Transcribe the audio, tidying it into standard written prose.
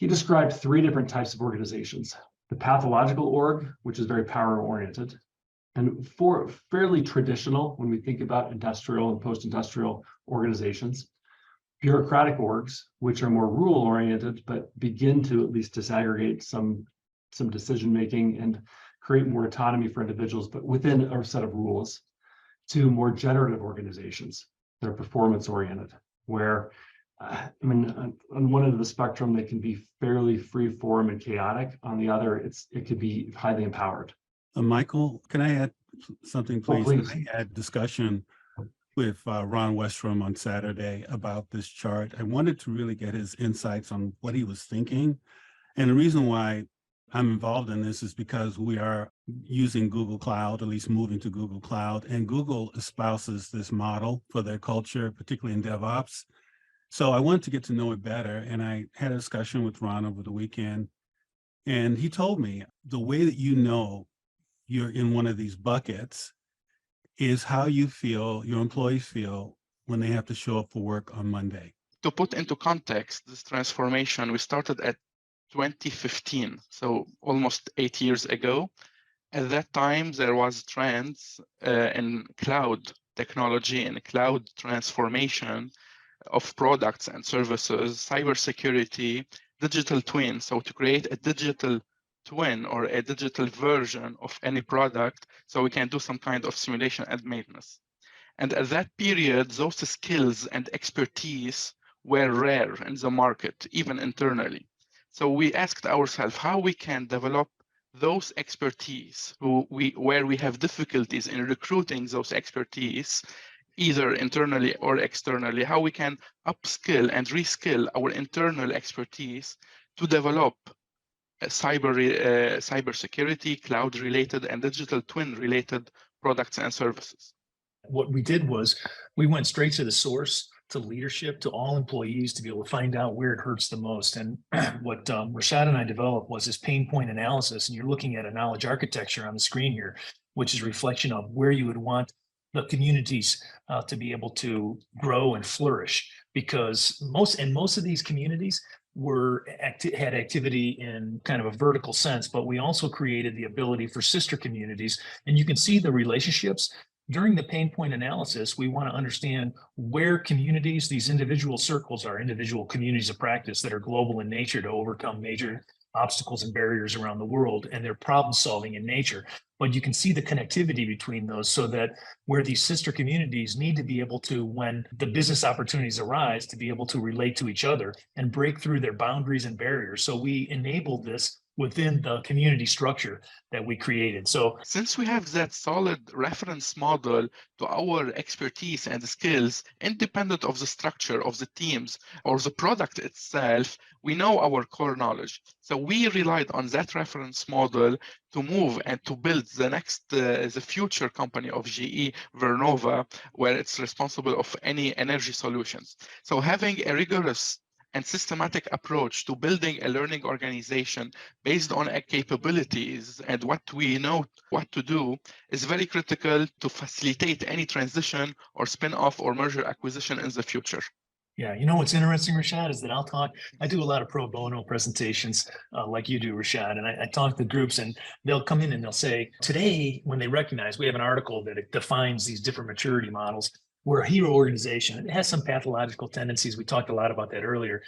He described three different types of organizations: the pathological org, which is very power-oriented, and for fairly traditional when we think about industrial and post-industrial organizations; bureaucratic orgs, which are more rule-oriented, but begin to at least disaggregate some decision-making and create more autonomy for individuals, but within a set of rules; to more generative organizations that are performance-oriented, where on one end of the spectrum, they can be fairly free-form and chaotic. On the other, it could be highly empowered. Michael, can I add something, please? Oh, please. I had discussion with Ron Westrom on Saturday about this chart. I wanted to really get his insights on what he was thinking. And the reason why I'm involved in this is because we are using Google Cloud, at least moving to Google Cloud, and Google espouses this model for their culture, particularly in DevOps. So I wanted to get to know it better, and I had a discussion with Ron over the weekend, and he told me the way that you know you're in one of these buckets is how you feel, your employees feel, when they have to show up for work on Monday. To put into context this transformation, we started at 2015, so almost 8 years ago. At that time, there was trends in cloud technology and cloud transformation of products and services, cybersecurity, digital twin. So to create a digital twin or a digital version of any product, so we can do some kind of simulation and maintenance. And at that period, those skills and expertise were rare in the market, even internally. So we asked ourselves how we can develop those expertise where we have difficulties in recruiting those expertise, either internally or externally, how we can upskill and reskill our internal expertise to develop cybersecurity, cloud-related, and digital twin-related products and services. What we did was we went straight to the source, to leadership, to all employees, to be able to find out where it hurts the most. And what Rashad and I developed was this pain point analysis. And you're looking at a knowledge architecture on the screen here, which is a reflection of where you would want the communities to be able to grow and flourish. Because most of these communities had activity in kind of a vertical sense, but we also created the ability for sister communities. And you can see the relationships. During the pain point analysis, we want to understand where communities, these individual circles are individual communities of practice that are global in nature to overcome major obstacles and barriers around the world, and they're problem solving in nature. But you can see the connectivity between those, so that where these sister communities need to be able to, when the business opportunities arise, to be able to relate to each other and break through their boundaries and barriers. So we enabled this within the community structure that we created. So since we have that solid reference model to our expertise and skills, independent of the structure of the teams or the product itself, we know our core knowledge. So we relied on that reference model to move and to build the future company of GE Vernova, where it's responsible of any energy solutions. So having a rigorous and systematic approach to building a learning organization based on capabilities and what we know what to do is very critical to facilitate any transition or spin-off or merger acquisition in the future. Yeah, you know what's interesting, Rashad, is that I do a lot of pro bono presentations like you do, Rashad, and I talk to groups, and they'll come in and they'll say, today, when they recognize, we have an article that it defines these different maturity models. We're a hero organization. It has some pathological tendencies. We talked a lot about that earlier.